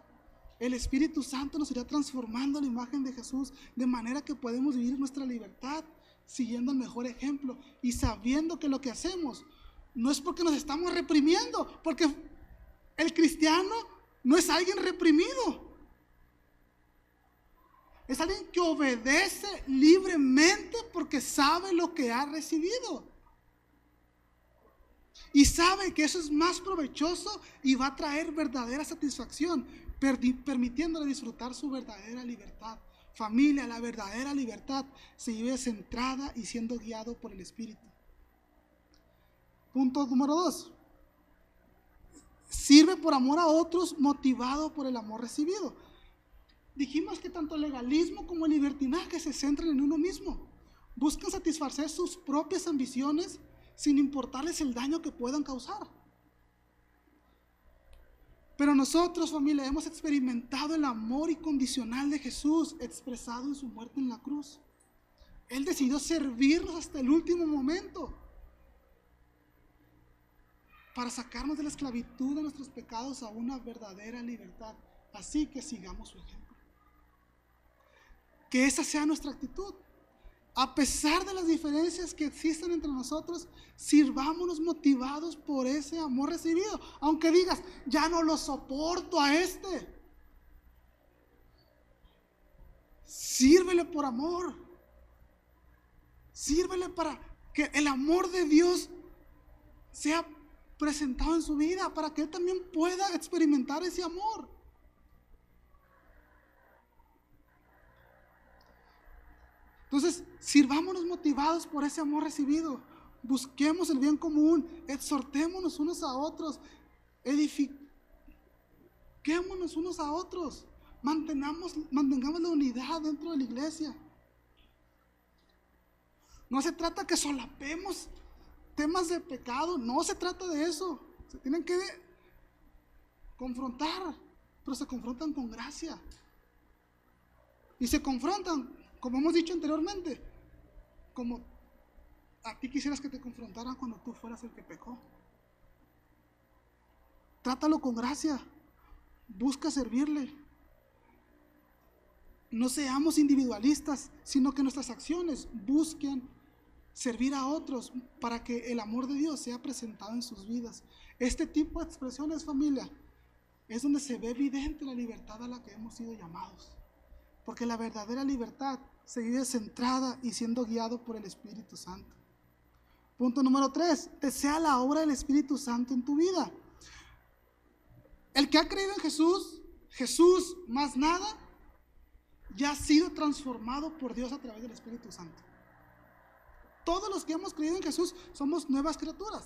S1: el Espíritu Santo nos irá transformando a la imagen de Jesús, de manera que podemos vivir nuestra libertad siguiendo el mejor ejemplo y sabiendo que lo que hacemos no es porque nos estamos reprimiendo, porque el cristiano no es alguien reprimido. Es alguien que obedece libremente porque sabe lo que ha recibido. Y sabe que eso es más provechoso y va a traer verdadera satisfacción, permitiéndole disfrutar su verdadera libertad. Familia, la verdadera libertad se vive centrada y siendo guiado por el Espíritu. Punto número 2. Sirve por amor a otros, motivado por el amor recibido. Dijimos que tanto el legalismo como el libertinaje se centran en uno mismo. Buscan satisfacer sus propias ambiciones sin importarles el daño que puedan causar. Pero nosotros, familia, hemos experimentado el amor incondicional de Jesús expresado en su muerte en la cruz. Él decidió servirnos hasta el último momento para sacarnos de la esclavitud de nuestros pecados a una verdadera libertad. Así que sigamos su ejemplo. Que esa sea nuestra actitud. A pesar de las diferencias que existen entre nosotros, sirvámonos motivados por ese amor recibido. Aunque digas, ya no lo soporto a este. Sírvele por amor. Sírvele para que el amor de Dios sea presentado en su vida, para que él también pueda experimentar ese amor. Entonces, sirvámonos motivados por ese amor recibido. Busquemos el bien común, exhortémonos unos a otros, edifiquémonos unos a otros, mantengamos la unidad dentro de la iglesia. No se trata que solapemos temas de pecado, no se trata de eso. Se tienen que confrontar, pero se confrontan con gracia. Y se confrontan, como hemos dicho anteriormente, como a ti quisieras que te confrontaran cuando tú fueras el que pecó. Trátalo con gracia, busca servirle. No seamos individualistas, sino que nuestras acciones busquen servir a otros para que el amor de Dios sea presentado en sus vidas. Este tipo de expresiones, familia, es donde se ve evidente la libertad a la que hemos sido llamados. Porque la verdadera libertad se vive centrada y siendo guiado por el Espíritu Santo. Punto número 3. Desea la obra del Espíritu Santo en tu vida. El que ha creído en Jesús más nada, ya ha sido transformado por Dios a través del Espíritu Santo. Todos los que hemos creído en Jesús somos nuevas criaturas.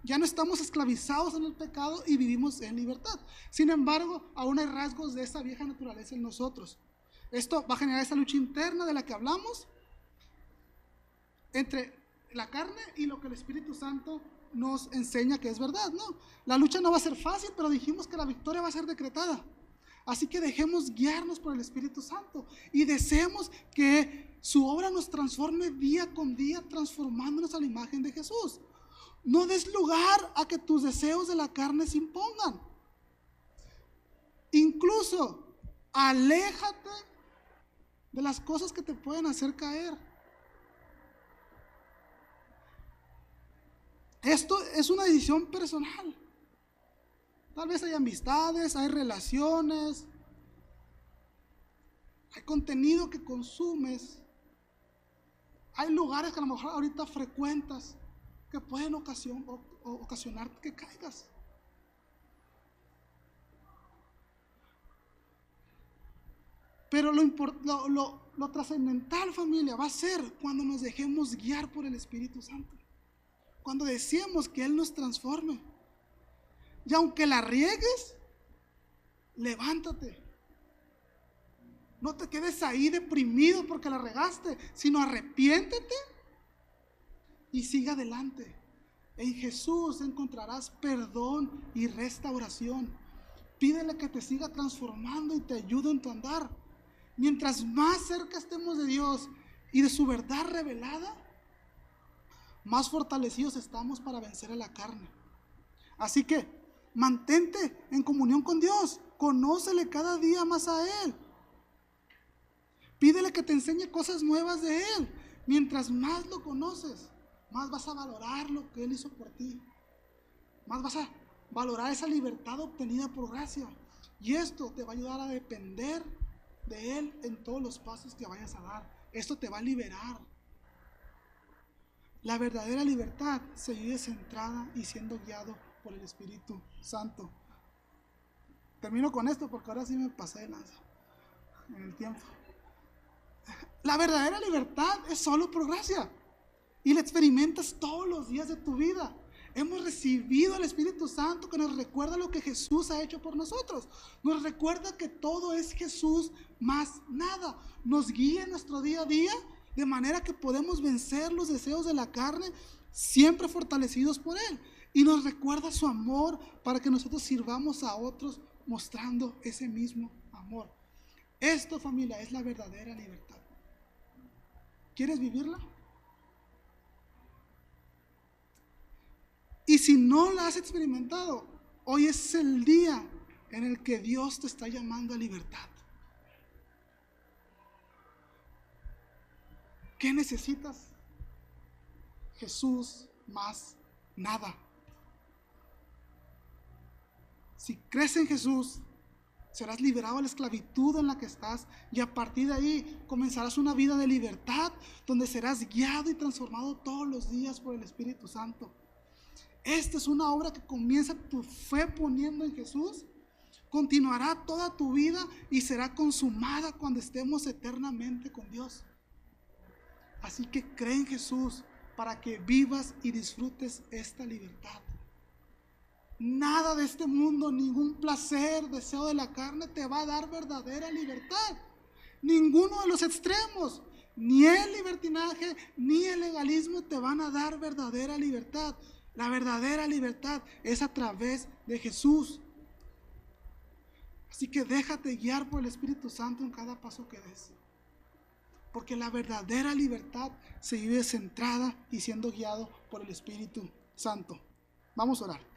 S1: Ya no estamos esclavizados en el pecado y vivimos en libertad. Sin embargo, aún hay rasgos de esa vieja naturaleza en nosotros. Esto va a generar esa lucha interna de la que hablamos entre la carne y lo que el Espíritu Santo nos enseña que es verdad, ¿no? La lucha no va a ser fácil, pero dijimos que la victoria va a ser decretada. Así que dejemos guiarnos por el Espíritu Santo y deseemos que su obra nos transforme día con día, transformándonos a la imagen de Jesús. No des lugar a que tus deseos de la carne se impongan. Incluso, aléjate de las cosas que te pueden hacer caer. Esto es una decisión personal. Tal vez hay amistades, hay relaciones, hay contenido que consumes, hay lugares que a lo mejor ahorita frecuentas que pueden ocasionar que caigas. Pero lo trascendental, familia, va a ser cuando nos dejemos guiar por el Espíritu Santo. Cuando deseemos que Él nos transforme. Y aunque la riegues, levántate. No te quedes ahí deprimido porque la regaste, sino arrepiéntete y sigue adelante. En Jesús encontrarás perdón y restauración. Pídele que te siga transformando y te ayude en tu andar. Mientras más cerca estemos de Dios y de su verdad revelada, más fortalecidos estamos para vencer a la carne. Así que mantente en comunión con Dios, conócele cada día más a Él. Pídele que te enseñe cosas nuevas de Él. Mientras más lo conoces, más vas a valorar lo que Él hizo por ti. Más vas a valorar esa libertad obtenida por gracia. Y esto te va a ayudar a depender de Él en todos los pasos que vayas a dar. Esto te va a liberar. La verdadera libertad se vive centrada y siendo guiado por el Espíritu Santo. Termino con esto porque ahora sí me pasé de lanza en el tiempo. La verdadera libertad es solo por gracia y la experimentas todos los días de tu vida. Hemos recibido el Espíritu Santo que nos recuerda lo que Jesús ha hecho por nosotros. Nos recuerda que todo es Jesús más nada. Nos guía en nuestro día a día de manera que podemos vencer los deseos de la carne, siempre fortalecidos por Él. Y nos recuerda su amor para que nosotros sirvamos a otros mostrando ese mismo amor. Esto, familia, es la verdadera libertad. ¿Quieres vivirla? Y si no la has experimentado, hoy es el día en el que Dios te está llamando a libertad. ¿Qué necesitas? Jesús más nada. Si crees en Jesús, serás liberado de la esclavitud en la que estás y a partir de ahí comenzarás una vida de libertad donde serás guiado y transformado todos los días por el Espíritu Santo. Esta es una obra que comienza tu fe poniendo en Jesús, continuará toda tu vida y será consumada cuando estemos eternamente con Dios. Así que cree en Jesús para que vivas y disfrutes esta libertad. Nada de este mundo, ningún placer, deseo de la carne te va a dar verdadera libertad. Ninguno de los extremos, ni el libertinaje, ni el legalismo te van a dar verdadera libertad. La verdadera libertad es a través de Jesús. Así que déjate guiar por el Espíritu Santo en cada paso que des. Porque la verdadera libertad se vive centrada y siendo guiado por el Espíritu Santo. Vamos a orar.